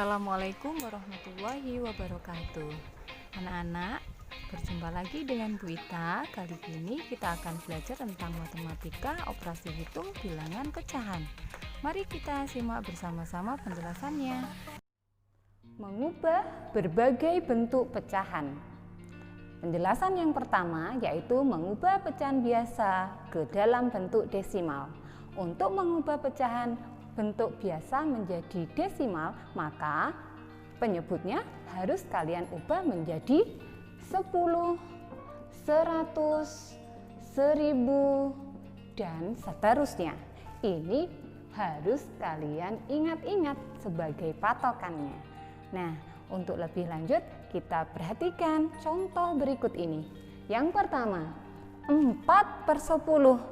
Assalamualaikum warahmatullahi wabarakatuh. Anak-anak, berjumpa lagi dengan Bu Ita. Kali ini kita akan belajar tentang matematika operasi hitung bilangan pecahan. Mari kita simak bersama-sama penjelasannya. Mengubah berbagai bentuk pecahan. Penjelasan yang pertama yaitu mengubah pecahan biasa ke dalam bentuk desimal. Untuk mengubah pecahan bentuk biasa menjadi desimal, maka penyebutnya harus kalian ubah menjadi 10, 100, 1000, dan seterusnya. Ini harus kalian ingat-ingat sebagai patokannya. Nah, untuk lebih lanjut kita perhatikan contoh berikut ini. Yang pertama, 4/10.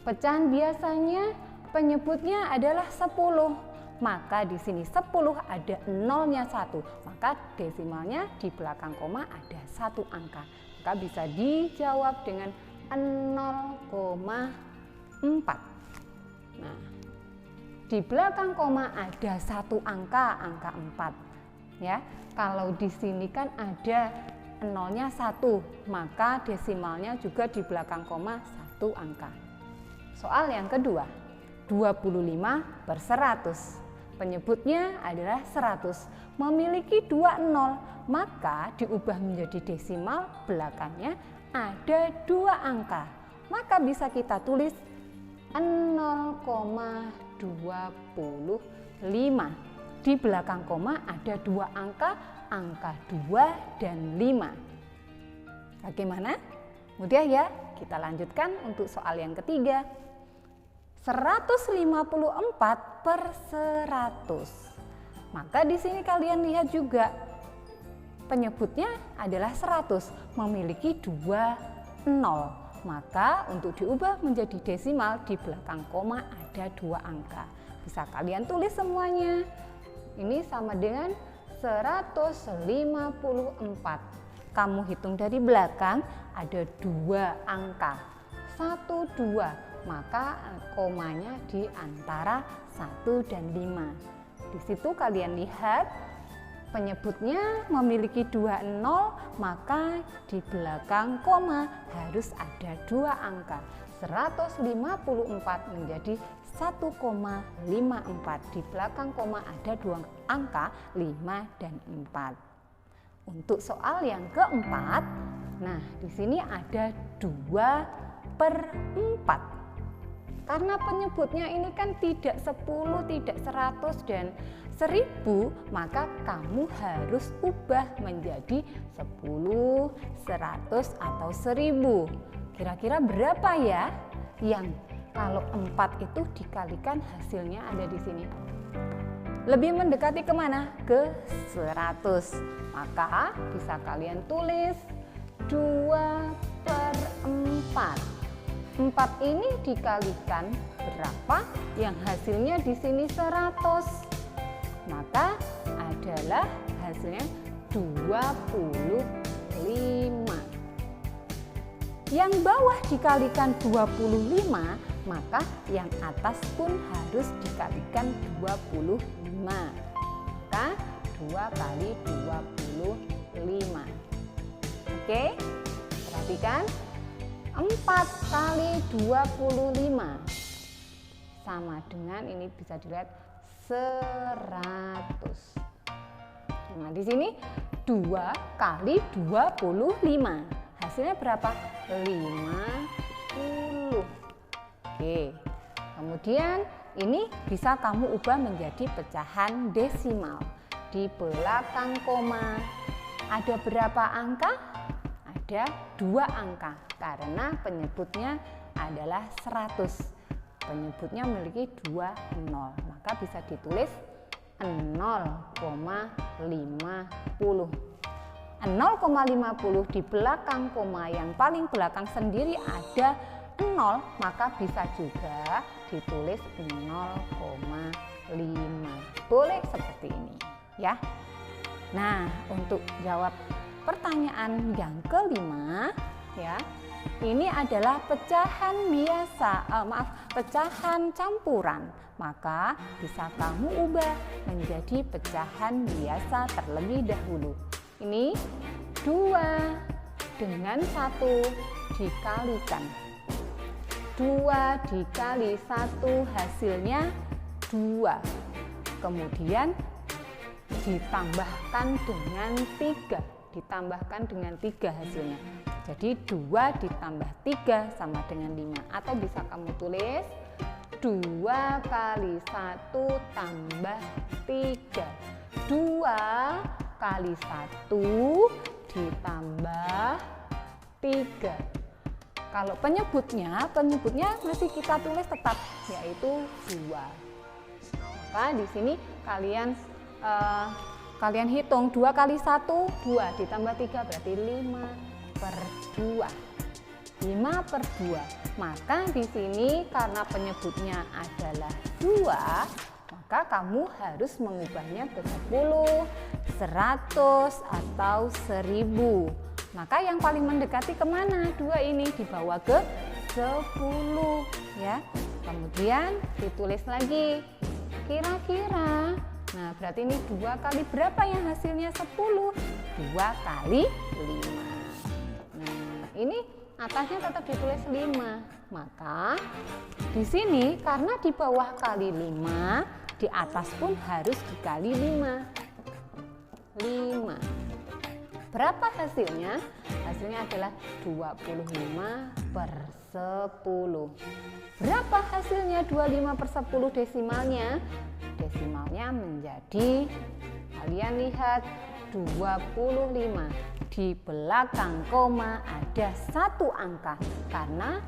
Pecahan biasanya penyebutnya adalah 10. Maka di sini 10 ada nolnya 1. Maka desimalnya di belakang koma ada 1 angka. Maka bisa dijawab dengan 0,4. Nah, di belakang koma ada 1 angka, angka 4. Ya, kalau di sini kan ada nolnya 1, maka desimalnya juga di belakang koma 1 angka. Soal yang kedua, 25/100. Penyebutnya adalah 100. Memiliki 2 nol, maka diubah menjadi desimal, belakangnya ada 2 angka. Maka bisa kita tulis 0,25. Di belakang koma ada 2 angka, angka 2 dan 5. Bagaimana? Mudah ya? Kita lanjutkan untuk soal yang ketiga. 154/100. Maka di sini kalian lihat juga penyebutnya adalah 100, memiliki 2 nol. Maka untuk diubah menjadi desimal di belakang koma ada 2 angka. Bisa kalian tulis semuanya. Ini sama dengan 154. Kamu hitung dari belakang ada 2 angka. 1, 2. Maka komanya di antara 1 dan 5. Di situ kalian lihat penyebutnya memiliki 2 nol, maka di belakang koma harus ada 2 angka. 154 menjadi 1,54. Di belakang koma ada 2 angka, 5 dan 4. Untuk soal yang keempat, nah di sini ada 2/4. Karena penyebutnya ini kan tidak 10, tidak 100 dan 1000, maka kamu harus ubah menjadi 10, 100 atau 1000. Kira-kira berapa ya? Yang kalau 4 itu dikalikan hasilnya ada di sini. Lebih mendekati kemana? Ke 100. Maka bisa kalian tulis 2/4. 4 ini dikalikan berapa? Yang hasilnya di sini 100. Maka adalah hasilnya 25. Yang bawah dikalikan 25, maka yang atas pun harus dikalikan 25. Maka 2 kali 25. Oke? Perhatikan. 4 kali 25 sama dengan, ini bisa dilihat, 100. Nah, di sini 2 kali 25. Hasilnya berapa? 50. Oke. Kemudian ini bisa kamu ubah menjadi pecahan desimal. Di belakang koma ada berapa angka? Ada 2 angka karena penyebutnya adalah 100. Penyebutnya memiliki 2 nol, maka bisa ditulis 0,50. 0,50 di belakang koma yang paling belakang sendiri ada 0, maka bisa juga ditulis 0,5. Boleh seperti ini ya. Nah, untuk jawab pertanyaan yang kelima ya, ini adalah pecahan biasa, pecahan campuran. Maka bisa kamu ubah menjadi pecahan biasa terlebih dahulu. Ini 2 dengan 1 dikalikan. 2 dikali 1 hasilnya 2. Kemudian ditambahkan dengan 3. Ditambahkan dengan 3 hasilnya. Jadi 2 ditambah 3 sama dengan 5. Atau bisa kamu tulis 2 kali 1 tambah 3. 2 kali 1 ditambah 3. Kalau penyebutnya masih kita tulis tetap, yaitu 2. Maka di sini kalian hitung 2 kali 1, 2 ditambah 3 berarti 5/2. 5/2. Maka di sini karena penyebutnya adalah 2, maka kamu harus mengubahnya ke 10, 100 atau 1000. Maka yang paling mendekati kemana? 2 ini dibawa ke 10 ya. Kemudian ditulis lagi kira-kira. Nah, berarti ini 2 kali berapa yang hasilnya 10? 2 kali 5. Nah, ini atasnya tetap ditulis 5. Maka di sini karena di bawah kali 5, di atas pun harus dikali 5. 5. Berapa hasilnya? Hasilnya adalah 25/10. Berapa hasilnya 25/10 desimalnya? Desimalnya menjadi, kalian lihat, 25. Di belakang koma ada 1 angka karena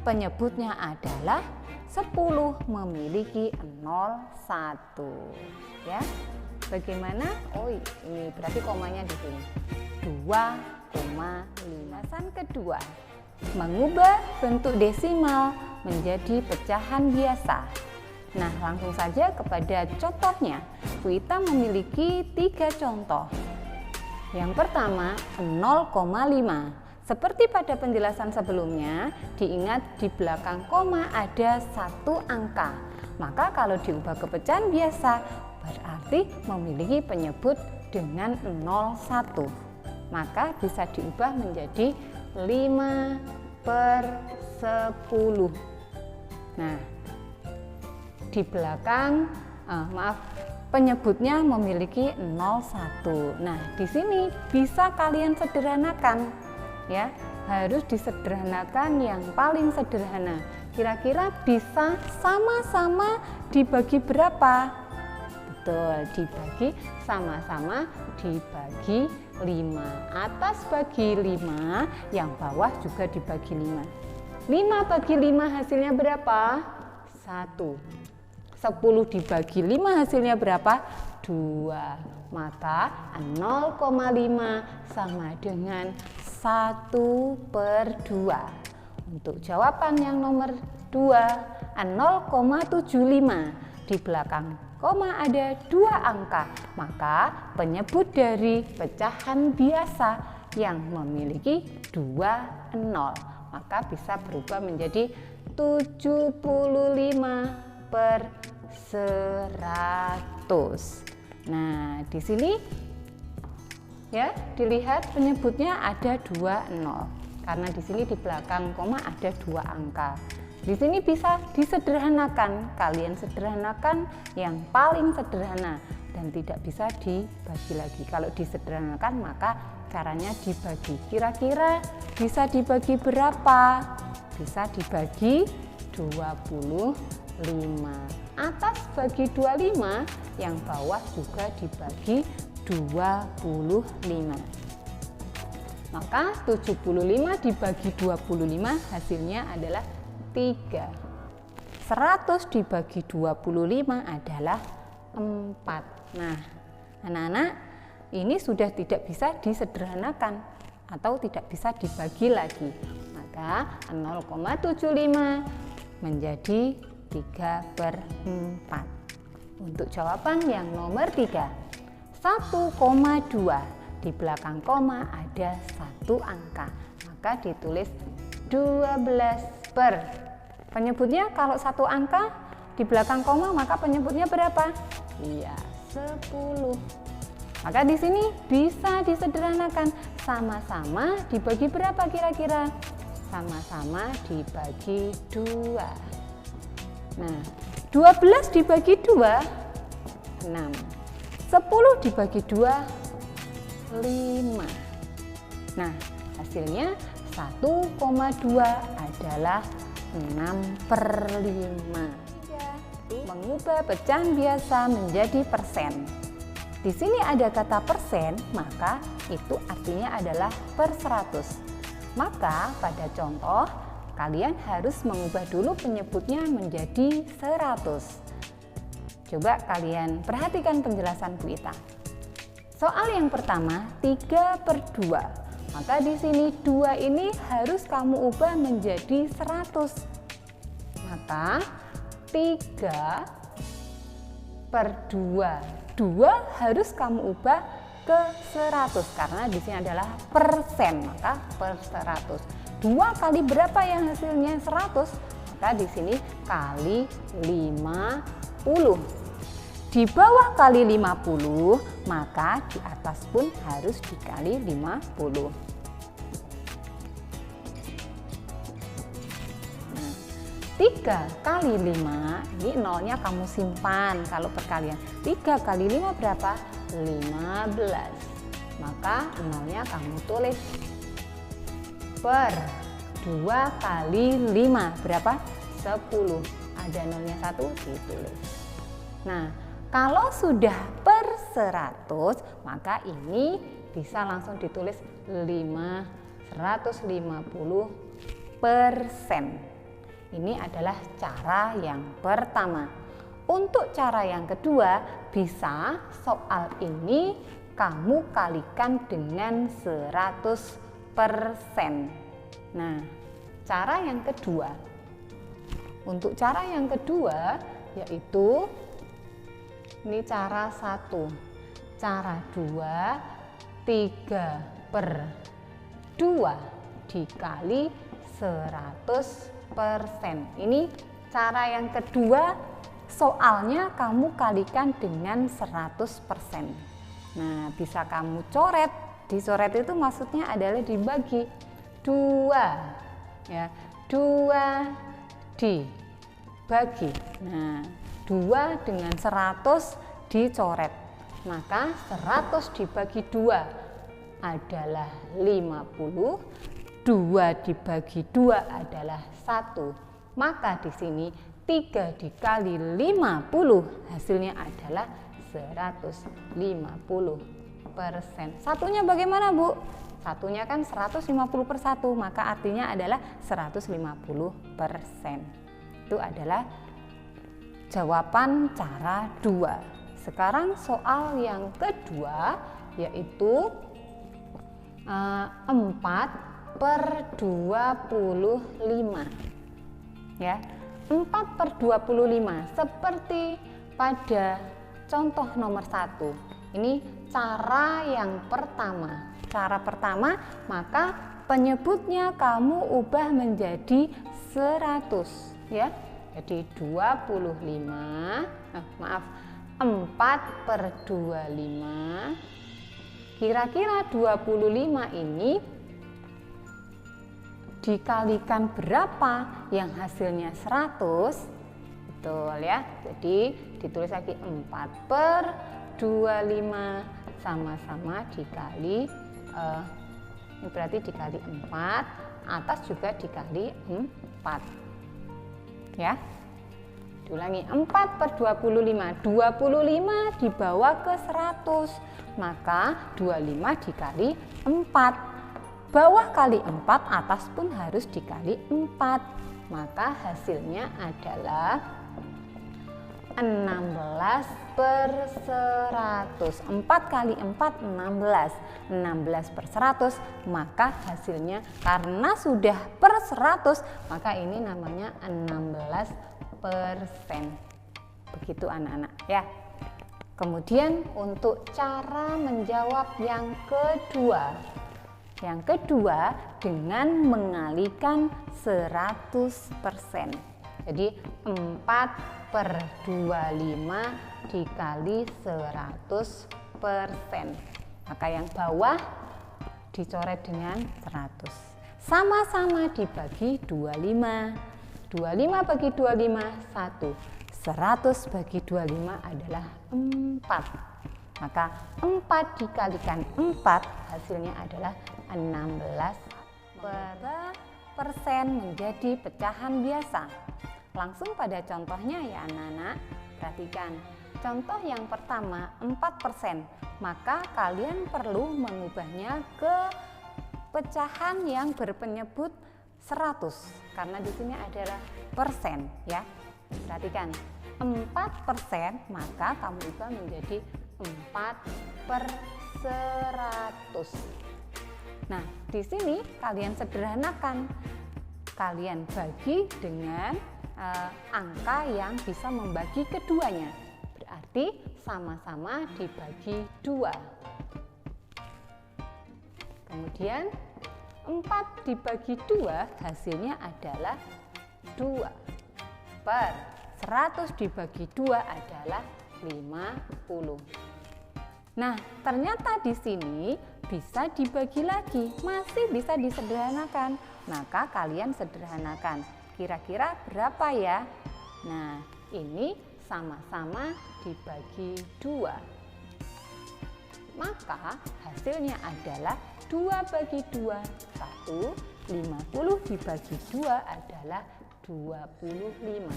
penyebutnya adalah 10 memiliki 01 ya. Bagaimana? Oh, ini berarti komanya di sini 2,5. Pembahasan kedua, mengubah bentuk desimal menjadi pecahan biasa. Nah, langsung saja kepada contohnya. Kita memiliki 3 contoh. Yang pertama 0,5. Seperti pada penjelasan sebelumnya, diingat di belakang koma ada 1 angka. Maka kalau diubah ke pecahan biasa, berarti memiliki penyebut dengan 01. Maka bisa diubah menjadi 5/10. Nah, di belakang penyebutnya memiliki 01. Nah, di sini bisa kalian sederhanakan ya. Harus disederhanakan yang paling sederhana. Kira-kira bisa sama-sama dibagi berapa? Betul, dibagi sama-sama dibagi 5. Atas bagi 5, yang bawah juga dibagi 5. 5 bagi 5 hasilnya berapa? 1. 10 dibagi 5 hasilnya berapa? 2. Maka 0,5 sama dengan 1/2. Untuk jawaban yang nomor 2, 0,75. Di belakang koma ada 2 angka. Maka penyebut dari pecahan biasa yang memiliki 2 0. Maka bisa berubah menjadi 75/100. Nah, di sini ya, dilihat penyebutnya ada 2 0. Karena di sini di belakang koma ada 2 angka. Di sini bisa disederhanakan. Kalian sederhanakan yang paling sederhana dan tidak bisa dibagi lagi. Kalau disederhanakan maka caranya dibagi. Kira-kira bisa dibagi berapa? Bisa dibagi 25. Atas bagi 25, yang bawah juga dibagi 25. Maka 75 dibagi 25 hasilnya adalah 3. 100 dibagi 25 adalah 4. Nah, anak-anak, ini sudah tidak bisa disederhanakan atau tidak bisa dibagi lagi. Maka 0,75 menjadi 3/4. Untuk jawaban yang nomor 3, 1,2. Di belakang koma ada 1 angka. Maka ditulis 12 per. Penyebutnya kalau satu angka di belakang koma maka penyebutnya berapa? Iya, 10. Maka di sini bisa disederhanakan, sama-sama dibagi berapa kira-kira? Sama-sama dibagi 2. Nah, 12 dibagi 2, 6. 10 dibagi 2, 5. Nah, hasilnya 1,2 adalah 6/5. Mengubah pecahan biasa menjadi persen. Di sini ada kata persen, maka itu artinya adalah per 100. Maka pada contoh, kalian harus mengubah dulu penyebutnya menjadi 100. Coba kalian perhatikan penjelasan Bu Ita. Soal yang pertama, 3/2. Maka di sini 2 ini harus kamu ubah menjadi 100. Maka 3/2. 2 harus kamu ubah ke 100 karena di sini adalah persen, maka per 100. 2 kali berapa yang hasilnya 100? Maka di sini kali 50. Di bawah kali 50, maka di atas pun harus dikali 50. 3 kali 5, ini nolnya kamu simpan kalau perkalian. 3 kali 5 berapa? 15. Maka nolnya kamu tulis per 2 kali 5 berapa? 10. Ada nolnya 1 ditulis. Nah, kalau sudah per 100, maka ini bisa langsung ditulis 150%. Ini adalah cara yang pertama. Untuk cara yang kedua, bisa soal ini kamu kalikan dengan 100%. Nah, cara yang kedua. Untuk cara yang kedua yaitu ini cara 1. Cara 2, 3/2 dikali 100%. Ini cara yang kedua, soalnya kamu kalikan dengan 100%. Nah, bisa kamu coret. Dicoret itu maksudnya adalah dibagi 2. Ya, 2 dibagi. Nah, 2 dengan 100 dicoret. Maka 100 dibagi 2 adalah 50. 2 dibagi 2 adalah 1. Maka di sini 3 dikali 50 hasilnya adalah 150%. Satunya bagaimana, Bu? Satunya kan 150/1, maka artinya adalah 150%. Itu adalah jawaban cara 2. Sekarang soal yang kedua yaitu 4/25. Ya, 4/25 seperti pada contoh nomor 1. Ini cara yang pertama. Cara pertama, maka penyebutnya kamu ubah menjadi 100, ya. Jadi 4/25. Kira-kira 25 ini dikalikan berapa yang hasilnya 100? Betul ya. Jadi ditulis lagi 4/25 sama-sama dikali ini berarti dikali 4, atas juga dikali 4. Ya. Diulangi, 4/25. 25 dibawa ke 100. Maka 25 dikali 4. Bawah kali 4, atas pun harus dikali 4. Maka hasilnya adalah 16/100. 4 kali 4, 16. 16/100, maka hasilnya karena sudah per 100, maka ini namanya 16%. Begitu anak-anak ya. Kemudian untuk cara menjawab yang kedua. Yang kedua, dengan mengalikan 100%. Jadi 4/25 dikali 100%. Maka yang bawah dicoret dengan 100. Sama-sama dibagi 25. 25 bagi 25, 1. 100 bagi 25 adalah 4. Maka 4 dikalikan 4 hasilnya adalah 16% menjadi pecahan biasa. Langsung pada contohnya ya anak-anak, perhatikan. Contoh yang pertama 4%, maka kalian perlu mengubahnya ke pecahan yang berpenyebut 100 karena di sini adalah persen ya. Perhatikan 4%, maka kamu ubah menjadi 4/100. Nah, di sini kalian sederhanakan. Kalian bagi dengan angka yang bisa membagi keduanya. Berarti sama-sama dibagi 2. Kemudian 4 dibagi 2 hasilnya adalah 2. 100 dibagi 2 adalah 50. Nah, ternyata di sini bisa dibagi lagi, masih bisa disederhanakan. Maka kalian sederhanakan. Kira-kira berapa ya? Nah, ini sama-sama dibagi 2. Maka hasilnya adalah 2 bagi 2, 1. 50 dibagi 2 adalah 25.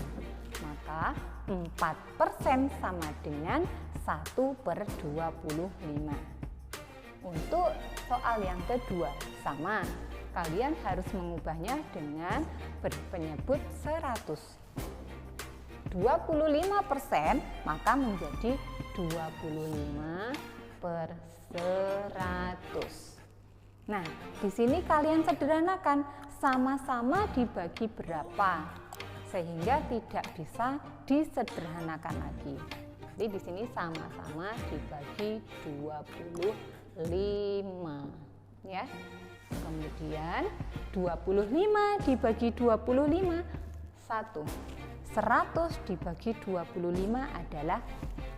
Maka 4% sama dengan 1/25. Untuk soal yang kedua sama, kalian harus mengubahnya dengan berpenyebut 100. 25% maka menjadi 25/100. Nah, di sini kalian sederhanakan, sama-sama dibagi berapa sehingga tidak bisa disederhanakan lagi. Jadi di sini sama-sama dibagi 25 ya. Kemudian 25 dibagi 25 1. 100 dibagi 25 adalah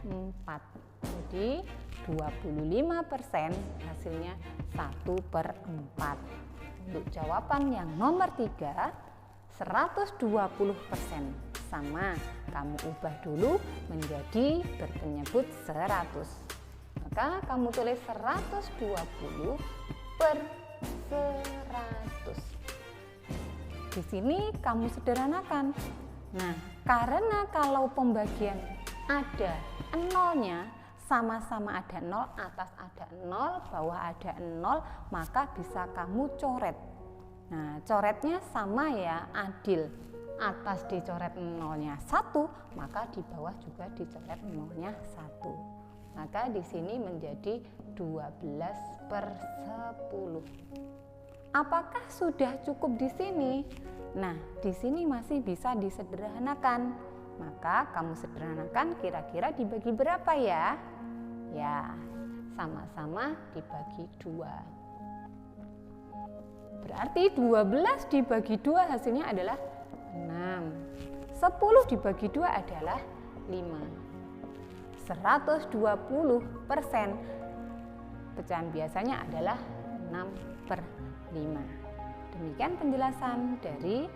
4. Jadi 25% hasilnya 1/4. Untuk jawaban yang nomor 3, 120% sama, kamu ubah dulu menjadi berpenyebut 100. Maka kamu tulis 120/100. Di sini kamu sederhanakan. Nah, karena kalau pembagian ada nolnya, sama-sama ada 0, atas ada 0, bawah ada 0, maka bisa kamu coret. Nah, coretnya sama ya, adil. Atas dicoret 0-nya 1, maka di bawah juga dicoret 0-nya 1. Maka di sini menjadi 12/10. Apakah sudah cukup di sini? Nah, di sini masih bisa disederhanakan. Maka kamu sederhanakan, kira-kira dibagi berapa ya? Ya, sama-sama dibagi 2. Berarti 12 dibagi 2 hasilnya adalah 6. 10 dibagi 2 adalah 5. 120% pecahan biasanya adalah 6/5. Demikian penjelasan dari